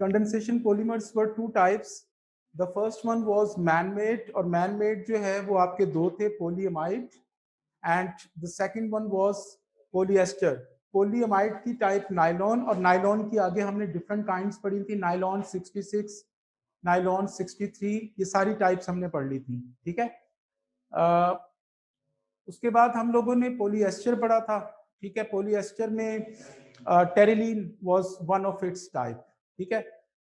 Condensation polymers were two types. The first one was man made, और man made जो है वो आपके दो थे, polyamide and the second one was polyester. Polyamide की टाइप नायलॉन, और नायलॉन की आगे हमने डिफरेंट काइंड्स पढ़ी थी, नायलॉन 66, नायलॉन 63, ये सारी टाइप्स हमने पढ़ ली थी. ठीक है. उसके बाद हम लोगों ने पॉलीएस्टर पढ़ा था. ठीक है. पॉलीएस्टर में terylene was one of its type. ठीक है.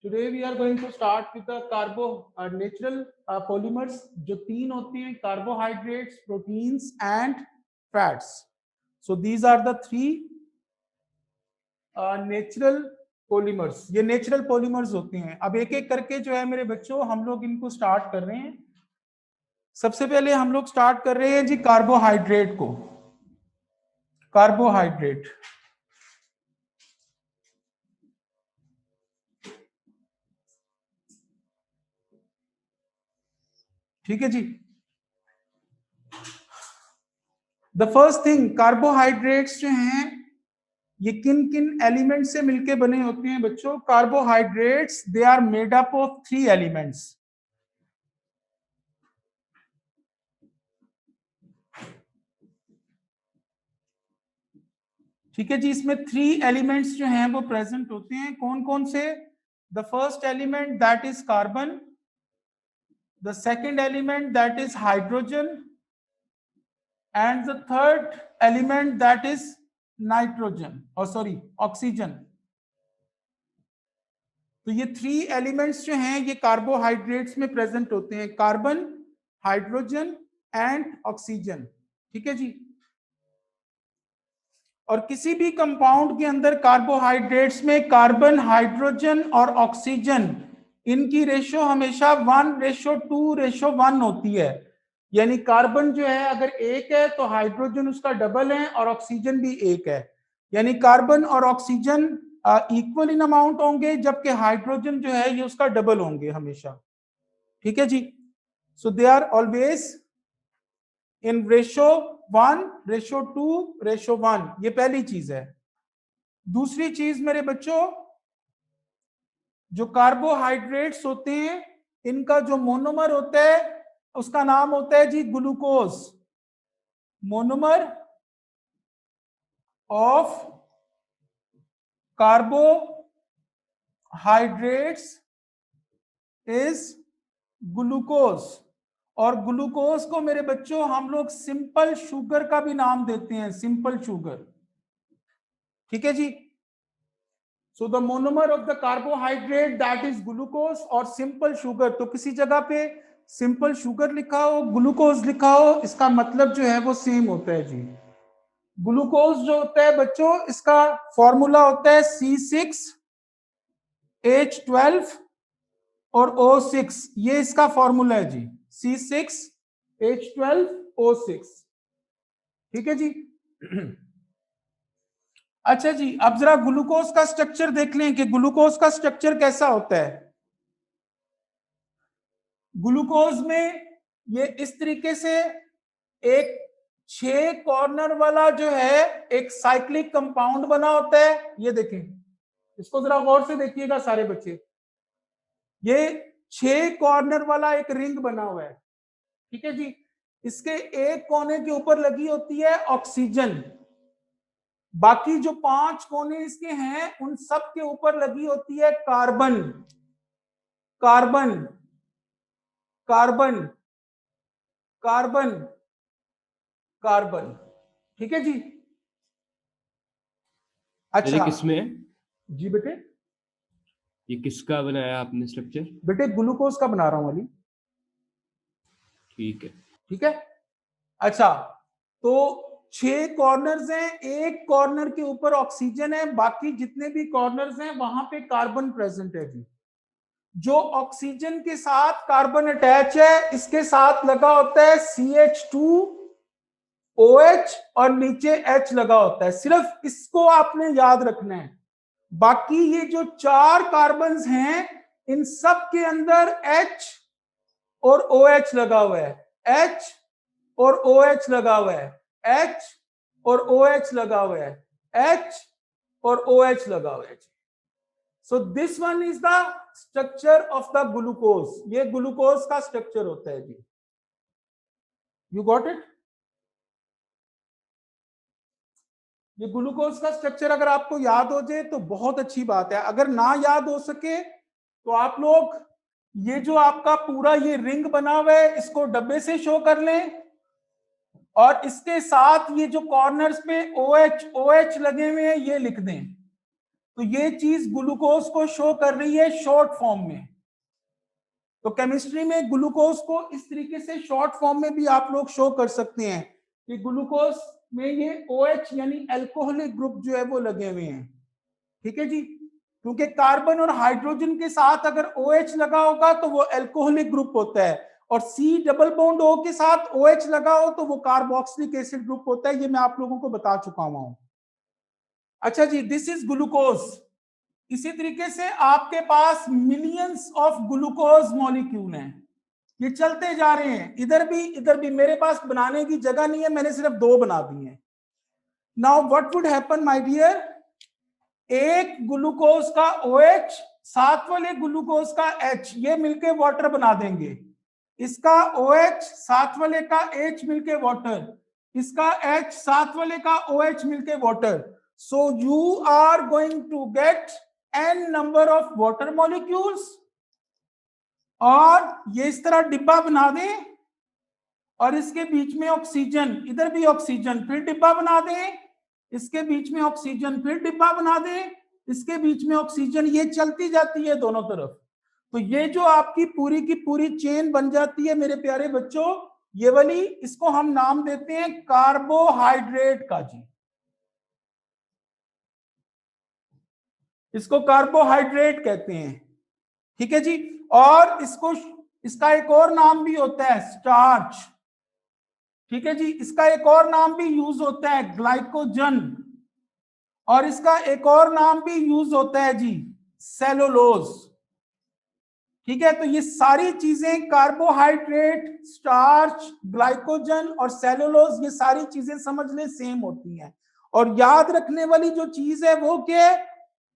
Today we are going to start with the carbo natural polymers, जो तीन होते हैं, carbohydrates, proteins and fats. So these are the three natural polymers. ये नेचुरल पॉलीमर्स होते हैं. अब एक एक करके जो है मेरे बच्चों हम लोग इनको स्टार्ट कर रहे हैं. सबसे पहले हम लोग स्टार्ट कर रहे हैं जी कार्बोहाइड्रेट को. कार्बोहाइड्रेट, ठीक है जी. द फर्स्ट थिंग, कार्बोहाइड्रेट्स जो हैं ये किन किन एलिमेंट से मिलके बने होते हैं बच्चों? Carbohydrates they are made up of three elements. ठीक है जी. इसमें थ्री एलिमेंट्स जो हैं वो प्रेजेंट होते हैं. कौन कौन से? The first element that is carbon, the second element that is hydrogen, and the third element that is nitrogen, और सॉरी ऑक्सीजन. तो ये थ्री एलिमेंट्स जो हैं ये कार्बोहाइड्रेट्स में प्रेजेंट होते हैं, कार्बन, हाइड्रोजन एंड ऑक्सीजन. ठीक है जी. और किसी भी कंपाउंड के अंदर कार्बोहाइड्रेट्स में कार्बन, हाइड्रोजन और ऑक्सीजन, इनकी रेशो हमेशा 1:2:1 होती है. यानी कार्बन जो है अगर एक है तो हाइड्रोजन उसका डबल है और ऑक्सीजन भी एक है. यानी कार्बन और ऑक्सीजन इक्वल इन अमाउंट होंगे, जबकि हाइड्रोजन जो है ये उसका डबल होंगे हमेशा. ठीक है जी. So they are always in ratio 1:2:1. ये पहली चीज है. दूसरी चीज मेरे बच्चों, जो कार्बोहाइड्रेट्स होते हैं इनका जो मोनोमर होता है उसका नाम होता है जी glucose. Monomer of carbohydrates is glucose. और ग्लूकोज को मेरे बच्चों हम लोग सिंपल शुगर का भी नाम देते हैं, सिंपल शुगर. ठीक है जी. So the monomer of the carbohydrate that is glucose और सिंपल शुगर. तो किसी जगह पे सिंपल शुगर लिखा हो, ग्लूकोज लिखा हो, इसका मतलब जो है वो सेम होता है जी. ग्लूकोज जो होता है बच्चों, इसका फॉर्मूला होता है C6H12 और O6. ये इसका फॉर्मूला है जी, C6H12O6. ठीक है जी. अच्छा जी, अब जरा ग्लूकोज का स्ट्रक्चर देख लें कि ग्लूकोज का स्ट्रक्चर कैसा होता है. ग्लूकोज में ये इस तरीके से एक 6 कॉर्नर वाला जो है एक साइक्लिक कंपाउंड बना होता है. ये देखें, इसको जरा गौर से देखिएगा सारे बच्चे. ये 6 कॉर्नर वाला एक रिंग बना हुआ है. ठीक है जी. इसके एक कोने के ऊपर लगी होती है ऑक्सीजन, बाकी जो 5 कोने इसके हैं उन सब के ऊपर लगी होती है carbon. Carbon, carbon, carbon, carbon. ठीक है जी. अच्छा, किसमें है जी बेटे? ये किसका बनाया आपने स्ट्रक्चर? बेटे ग्लूकोज का बना रहा हूं अली. ठीक है. ठीक है. अच्छा, तो 6 कॉर्नर्स हैं, एक कॉर्नर के ऊपर ऑक्सीजन है, बाकी जितने भी कॉर्नर्स हैं वहां पे कार्बन प्रेजेंट है जी. जो ऑक्सीजन के साथ कार्बन अटैच है इसके साथ लगा होता है CH2OH और नीचे H लगा होता है. सिर्फ इसको आपने याद रखना है. बाकी ये जो 4 कार्बन्स हैं इन सब के अंदर H और OH लगा हुआ है, H और OH लगा हुआ है, H और OH लगा हुआ है, H और OH लगा हुआ है. So this one is the structure of the glucose. ये ग्लूकोज का स्ट्रक्चर होता है जी। You got it? ये ग्लूकोज का स्ट्रक्चर अगर आपको याद हो जाए तो बहुत अच्छी बात है। अगर ना याद हो सके तो आप लोग ये जो आपका पूरा ये रिंग बना हुआ है इसको डब्बे से शो कर लें, और इसके साथ ये जो कॉर्नर्स पे OH लगे हुए हैं ये लिख दें। तो ये चीज ग्लूकोज को शो कर रही है शॉर्ट फॉर्म में। तो केमिस्ट्री में ग्लूकोज को इस तरीके से शॉर्ट फॉर्म में भी आप लोग शो कर सकते हैं कि ग्लूकोज में ये OH यानी अल्कोहलिक ग्रुप जो है वो लगे हुए हैं। ठीक है जी, क्योंकि कार्बन और हाइड्रोजन के साथ अगर OH लगा होगा तो वो अल्कोहलिक ग्रुप होता है, और C डबल बॉन्ड O के साथ OH लगा हो तो वो कार्बोक्सिलिक एसिड ग्रुप होता है। ये मैं आप लोगों को बता चुका हूं। अच्छा जी, दिस इज ग्लूकोज। इसी तरीके से आपके पास मिलियंस ऑफ ग्लूकोज मॉलिक्यूल हैं, ये चलते जा रहे हैं इधर भी। मेरे पास बनाने की जगह नहीं है, मैंने सिर्फ 2 बना दिए हैं। Now what would happen my dear, एक ग्लूकोज का OH साथ वाले ग्लूकोज का H ये मिलके वाटर बना देंगे। इसका OH साथ वाले का H मिलके वाटर, इसका H साथ वाले का OH मिलके water. So you are going to get n number of water molecules, और ये इस तरह डिब्बा बना दें, और इसके बीच में ऑक्सीजन, इधर भी ऑक्सीजन, फिर डिब्बा बना दें, इसके बीच में ऑक्सीजन, फिर डिब्बा बना दें, इसके बीच में ऑक्सीजन, ये चलती जाती है दोनों तरफ। तो ये जो आपकी पूरी की पूरी चेन बन जाती है मेरे प्यारे बच्चों, ये वाली, इसको हम नाम देते हैं कार्बोहाइड्रेट का जी। इसको कार्बोहाइड्रेट कहते हैं। ठीक है जी, और इसका एक और नाम भी होता है स्टार्च। ठीक है जी, इसका एक और नाम भी यूज होता है ग्लाइकोजन, और इसका एक और नाम भी यूज होता है जी सेलुलोज। ठीक है, तो ये सारी चीजें कार्बोहाइड्रेट, स्टार्च, ग्लाइकोजन और सेलुलोज, ये सारी चीजें समझ ले सेम होती हैं। और याद रखने वाली जो चीज है वो क्या है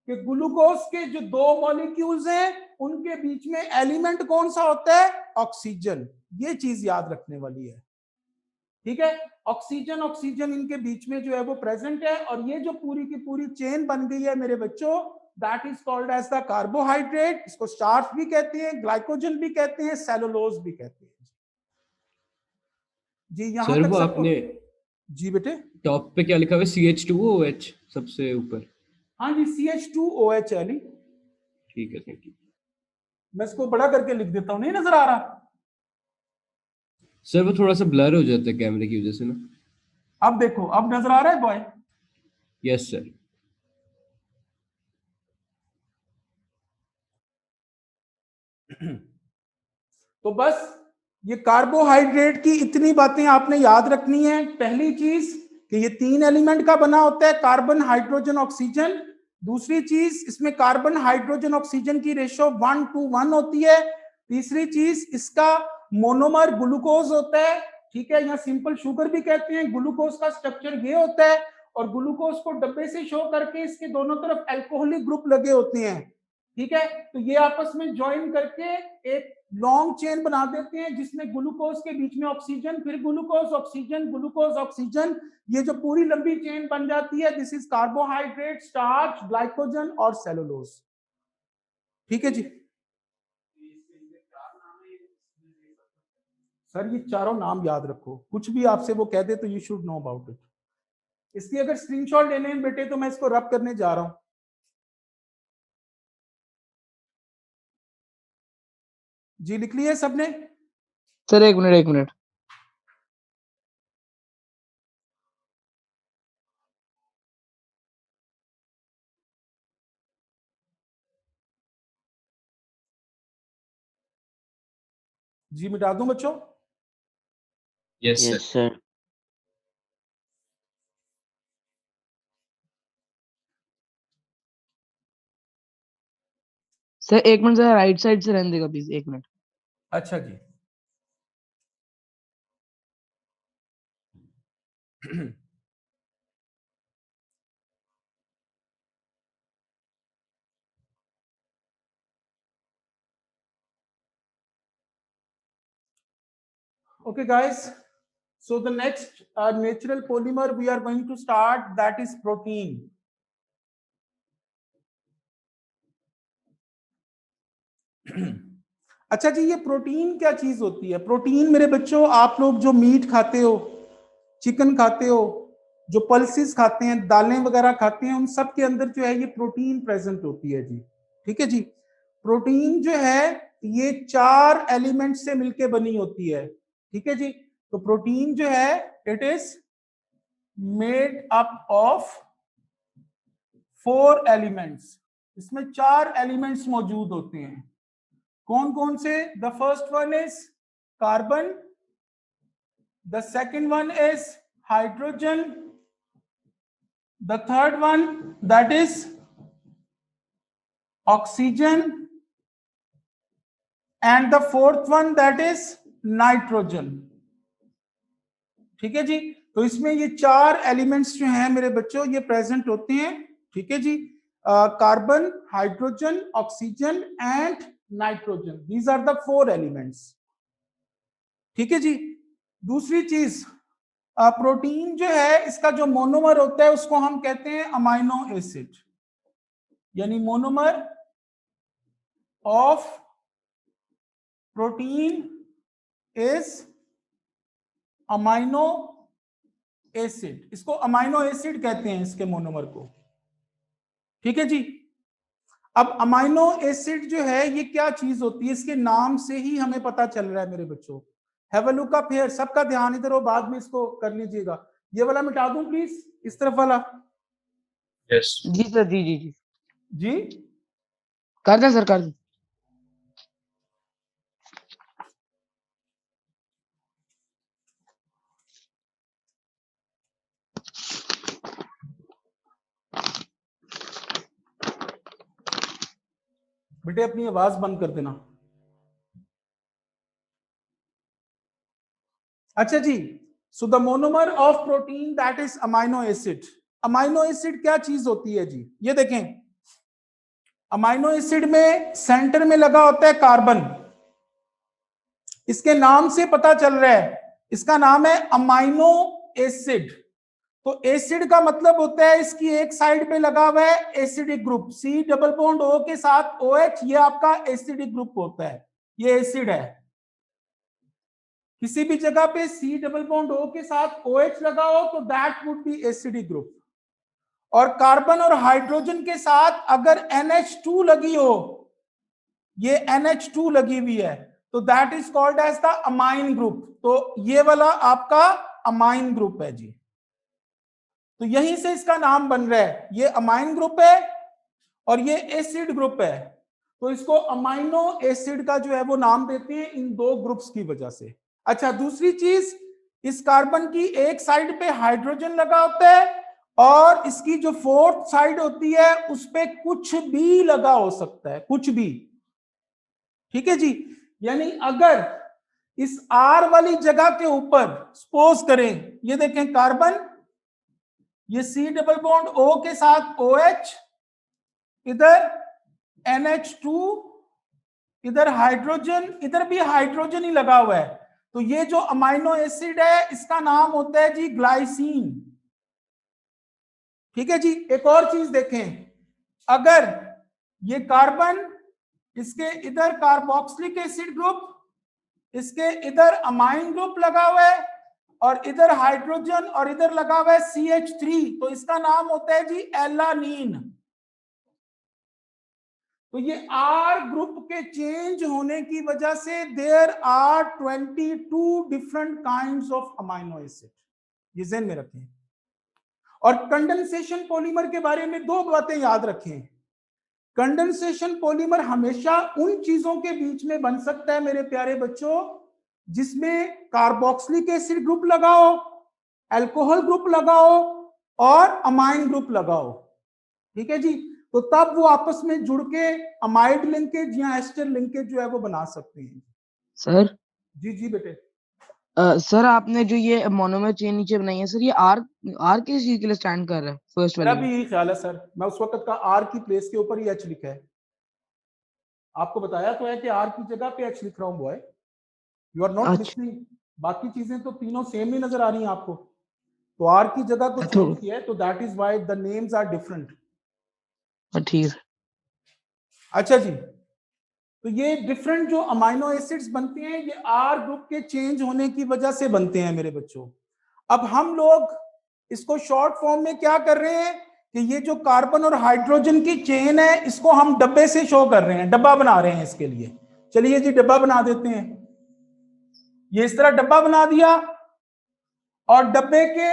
कि ग्लूकोज के जो 2 मॉलिक्यूल्स हैं उनके बीच में एलिमेंट कौन सा होता है, ऑक्सीजन। ये चीज याद रखने वाली है। ठीक है, ऑक्सीजन ऑक्सीजन इनके बीच में जो है वो प्रेजेंट है, और ये जो पूरी की पूरी चेन बन गई है मेरे बच्चों, that is called as the carbohydrate. इसको स्टार्च भी कहते हैं, ग्लाइकोजन भी कहते हैं, सेलुलोज भी कहते हैं जी। यहां सर तक वो सबको? आपने जी बेटे। टॉप पे क्या लिखा हुआ है, CH2OH सबसे ऊपर? हाँ जी, CH2OH है अली। ठीक है, थैंक यू। मैं इसको बड़ा करके लिख देता हूँ, नहीं नजर आ रहा? सर वो थोड़ा सा ब्लर हो जाता है कैमरे की वजह से ना। अब देखो, अब नजर आ रहा है बॉय? Yes sir. तो बस ये कार्बोहाइड्रेट की इतनी बातें आपने याद रखनी है। पहली चीज कि ये 3 एलिमेंट का बना होता है, कार्बन, हाइड्रोजन, ऑक्सीजन। दूसरी चीज, इसमें कार्बन हाइड्रोजन ऑक्सीजन की रेशो 1:1 होती है। तीसरी चीज, इसका मोनोमर ग्लूकोज होता है। ठीक है, या सिंपल शुगर भी कहते हैं। ग्लूकोज का स्ट्रक्चर ये होता है, और ग्लूकोज को डब्बे से शो करके इसके दोनों तरफ अल्कोहलिक ग्रुप लगे होते हैं। ठीक है, तो ये आपस में ज्वाइन करके एक लॉन्ग चेन बना देते हैं, जिसमें ग्लूकोज के बीच में ऑक्सीजन, फिर ग्लूकोज ऑक्सीजन, ग्लूकोज ऑक्सीजन, ये जो पूरी लंबी चेन बन जाती है, this is carbohydrate, starch, glycogen और सेलुलोज। ठीक है जी। सर ये चारों नाम याद रखो, कुछ भी आपसे वो कह दे तो you should know about it. इसकी अगर स्क्रीनशॉट लेने हैं बेटे तो मैं इसको रब करने जा रहा हूं। जी लिख लिया सबने? सर एक मिनट, एक मिनट। जी मिटा दूं बच्चों? Yes yes sir. Sir. Sir एक मिनट सर, राइट साइड से रहने देगा प्लीज, एक मिनट। अच्छा जी। Okay, guys. So the next natural polymer we are going to start, that is protein. अच्छा जी, ये प्रोटीन क्या चीज होती है? प्रोटीन मेरे बच्चों, आप लोग जो मीट खाते हो, चिकन खाते हो, जो पल्सेस खाते हैं, दालें वगैरह खाते हैं, उन सब के अंदर जो है ये प्रोटीन प्रेजेंट होती है जी। ठीक है जी। प्रोटीन जो है ये 4 एलिमेंट से मिलके बनी होती है। ठीक है जी। तो प्रोटीन जो है it is made up of 4 elements. इसमें 4 एलिमेंट्स मौजूद होते हैं। कौन कौन से? The first one is carbon, the second one is hydrogen, the third one that is oxygen, and the fourth one that is nitrogen. ठीक है जी। तो इसमें ये 4 एलिमेंट्स जो हैं मेरे बच्चों ये प्रेजेंट होते हैं। ठीक है जी। Carbon, hydrogen, oxygen and nitrogen, these are the 4 elements. ठीक है जी। दूसरी चीज, प्रोटीन जो है इसका जो मोनोमर होता है उसको हम कहते हैं अमाइनो एसिड, यानी monomer of protein is amino acid. इसको अमाइनो एसिड कहते हैं, इसके मोनोमर को। ठीक है जी। अब अमाइनो एसिड जो है ये क्या चीज होती है, इसके नाम से ही हमें पता चल रहा है मेरे बच्चों। Have a look up here. सबका ध्यान इधर हो, बाद में इसको कर लीजिएगा। ये वाला मिटा दूं प्लीज, इस तरफ वाला। यस जी सर, जी जी जी जी कर दें सर, कर दें। बेटे अपनी आवाज बंद कर देना। अच्छा जी। So the monomer of protein that is amino acid. Amino acid क्या चीज होती है जी? ये देखें, अमाइनो एसिड में सेंटर में लगा होता है कार्बन। इसके नाम से पता चल रहा है, इसका नाम है अमाइनो एसिड। तो एसिड का मतलब होता है इसकी एक साइड पे लगा हुआ है acidic group, C double bond O के साथ OH, ये आपका एसिडिक ग्रुप होता है, ये एसिड है। किसी भी जगह पे C डबल बॉन्ड O के साथ OH लगा हो तो that would be acidic group. और कार्बन और हाइड्रोजन के साथ अगर NH2 लगी हो, ये NH2 लगी हुई है, तो that is called as the amine group. तो ये वाला आपका अमाइन ग्रुप है जी। तो यहीं से इसका नाम बन रहा है, ये अमाइन ग्रुप है और ये एसिड ग्रुप है। तो इसको अमाइनो एसिड का जो है वो नाम देते हैं इन 2 ग्रुप्स की वजह से। अच्छा, दूसरी चीज, इस कार्बन की एक साइड पे हाइड्रोजन लगा होता है और इसकी जो फोर्थ साइड होती है उस पे कुछ भी लगा हो सकता है, कुछ भी। ठीक है जी। यानी अगर इस R वाली जगह के ऊपर सपोज करें, ये देखें कार्बन, ये C डबल बॉन्ड O के साथ OH, इधर NH2, इधर हाइड्रोजन, इधर भी हाइड्रोजन ही लगा हुआ है, तो ये जो अमाइनो एसिड है इसका नाम होता है जी ग्लाइसीन। ठीक है जी। एक और चीज देखें, अगर ये कार्बन, इसके इधर कार्बोक्सिलिक एसिड ग्रुप, इसके इधर अमाइन ग्रुप लगा हुआ है और इधर हाइड्रोजन और इधर लगा हुआ है CH3, तो इसका नाम होता है जी एलानीन। तो ये R ग्रुप के चेंज होने की वजह से there are 22 different kinds of amino acid, ये ध्यान में रखें। और कंडेंसेशन पॉलीमर के बारे में 2 बातें याद रखें। कंडेंसेशन पॉलीमर हमेशा उन चीजों के बीच में बन सकता है मेरे प्यारे बच्चों जिसमें कार्बोक्सिलिक एसिड ग्रुप लगाओ, अल्कोहल ग्रुप लगाओ और अमाइन ग्रुप लगाओ। ठीक है जी। तो तब वो आपस में जुड़ के अमाइड लिंकेज या एस्टर लिंकेज जो है वो बना सकते हैं। सर जी जी बेटे। सर आपने जो ये मोनोमर चेन नीचे बनाई है सर, ये आर किस चीज के लिए स्टैंड कर रहा है? फर्स्ट मेरा वाली भी में। यही ख्याल है सर, मैं उस वक्त का R की प्लेस के ऊपर ही H लिखा है। आपको बताया तो है कि R की जगह पे H लिख रहा हूं बॉय, यू आर नॉट अच्छा लिसनिंग। बाकी चीजें तो तीनों सेम ही नजर आ रही हैं आपको, तो आर की जगह तो तो चेंज है, तो that is why the names are different. ठीक है। अच्छा जी, तो ये डिफरेंट जो अमाइनो एसिड्स बनते हैं ये आर ग्रुप के चेंज होने की वजह से बनते हैं मेरे बच्चों। अब हम लोग इसको शॉर्ट फॉर्म में क्या कर रहे हैं कि ये जो कार्बन और हाइड्रोजन की चेन है इसको हम डब्बे से शो कर रहे हैं, डब्बा बना रहे हैं इसके लिए। चलिए जी डब्बा बना देते हैं, ये इस तरह डब्बा बना दिया, और डब्बे के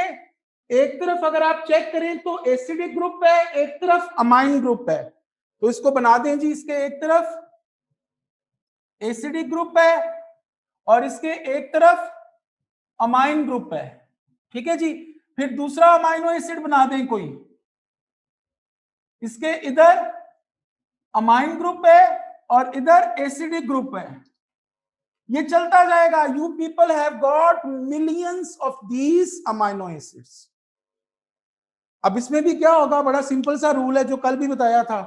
एक तरफ अगर आप चेक करें तो एसिडिक ग्रुप है, एक तरफ अमाइन ग्रुप है, तो इसको बना दें जी, इसके एक तरफ एसिडिक ग्रुप है और इसके एक तरफ अमाइन ग्रुप है, ठीक है जी। फिर दूसरा अमाइनो एसिड बना दें कोई, इसके इधर अमाइन ग्रुप है और इधर एसिडिक ग्रुप है, ये चलता जाएगा। You people have got millions of these amino acids. अब इसमें भी क्या होगा, बड़ा सिंपल सा रूल है जो कल भी बताया था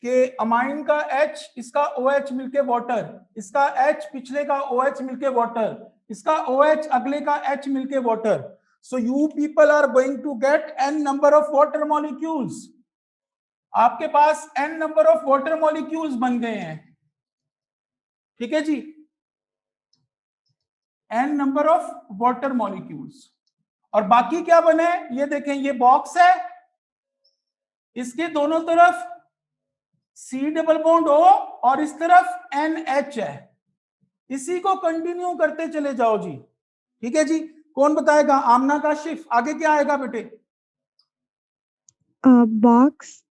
कि अमाइन का H इसका OH मिलके वाटर, इसका H पिछले का OH मिलके वाटर, इसका OH अगले का H मिलके water. So you people are going to get n number of water molecules. आपके पास n number of water molecules बन गए हैं, ठीक है जी, n number of water molecules. और बाकी क्या बने, ये देखें, ये बॉक्स है, इसके दोनों तरफ C डबल बॉन्ड O और इस तरफ NH है, इसी को कंटिन्यू करते चले जाओ जी, ठीक है जी। कौन बताएगा, आमना काशिफ, आगे क्या आएगा बेटे? बॉक्स।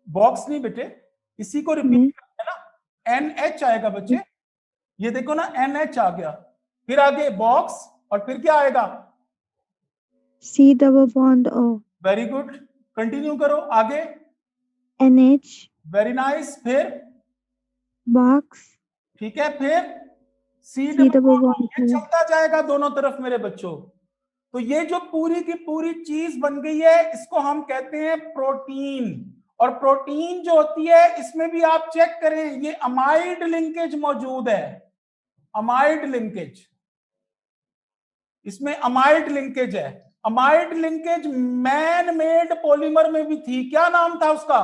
बॉक्स नहीं बेटे, इसी को रिपीट करना है ना, NH आएगा बच्चे, ये देखो ना NH आ गया, फिर आगे बॉक्स और फिर क्या आएगा, C double bond O। Very good, continue करो आगे, NH। वेरी नाइस, फिर बॉक्स। ठीक है, फिर C C double double, bond ये O। चलता जाएगा दोनों तरफ मेरे बच्चों। तो ये जो पूरी की पूरी चीज बन गई है इसको हम कहते हैं प्रोटीन। और प्रोटीन जो होती है इसमें भी आप चेक करें, ये अमाइड लिंकेज मौजूद है, अमाइड लिंकेज, इसमें अमाइड लिंकेज है। Amide linkage man made polymer में भी थी, क्या नाम था उसका?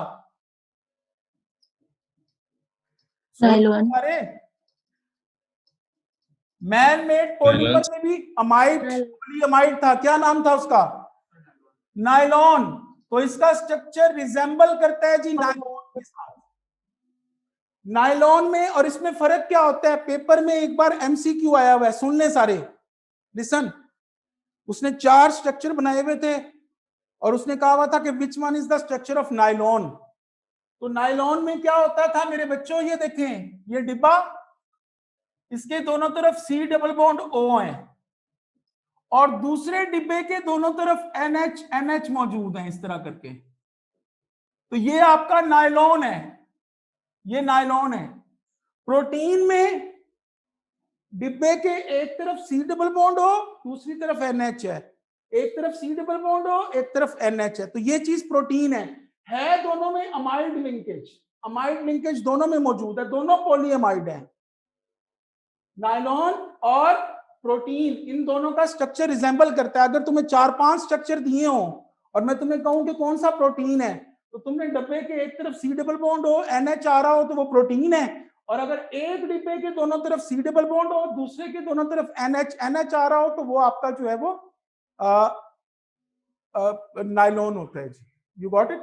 नायलॉन। अरे मैन मेड पॉलीमर में भी अमाइड, पॉलीअमाइड था, क्या नाम था उसका? नायलॉन। तो इसका स्ट्रक्चर रिजेंबल करता है जी नायलॉन के साथ। नायलॉन में और इसमें फर्क क्या होता है, पेपर में एक बार MCQ आया हुआ है, सुन ले सारे, लिसन। उसने 4 स्ट्रक्चर बनाए हुए थे और उसने कहा हुआ था कि which one is the structure of nylon. तो नायलॉन में क्या होता था मेरे बच्चों, ये देखें, ये डिब्बा, इसके दोनों तरफ C डबल बॉन्ड O है और दूसरे डिब्बे के दोनों तरफ NH मौजूद है, इस तरह करके। तो ये आपका नायलॉन है, ये नायलॉन है। प्रोटीन में डिब्बे के एक तरफ C डबल बॉन्ड हो, दूसरी तरफ NH है, एक तरफ C डबल बॉन्ड हो, एक तरफ NH है, तो ये चीज प्रोटीन है दोनों में अमाइड लिंकेज, अमाइड लिंकेज दोनों में मौजूद है, दोनों पॉलीअमाइड है। नायलॉन और प्रोटीन, इन दोनों का स्ट्रक्चर रिजेंबल करता है। अगर तुम्हें 4-5 स्ट्रक्चर दिए हो और मैं तुम्हें कहूं कि कौन सा प्रोटीन है, तो तुमने डब्बे के एक तरफ C डबल बॉन्ड हो, NH आ रहा हो, तो वो प्रोटीन है। और अगर एक डिब्बे के दोनों तरफ C डबल बॉन्ड हो, दूसरे के दोनों तरफ NH आ रहा हो, तो वो आपका जो है वो नायलॉन होता है जी। You got it?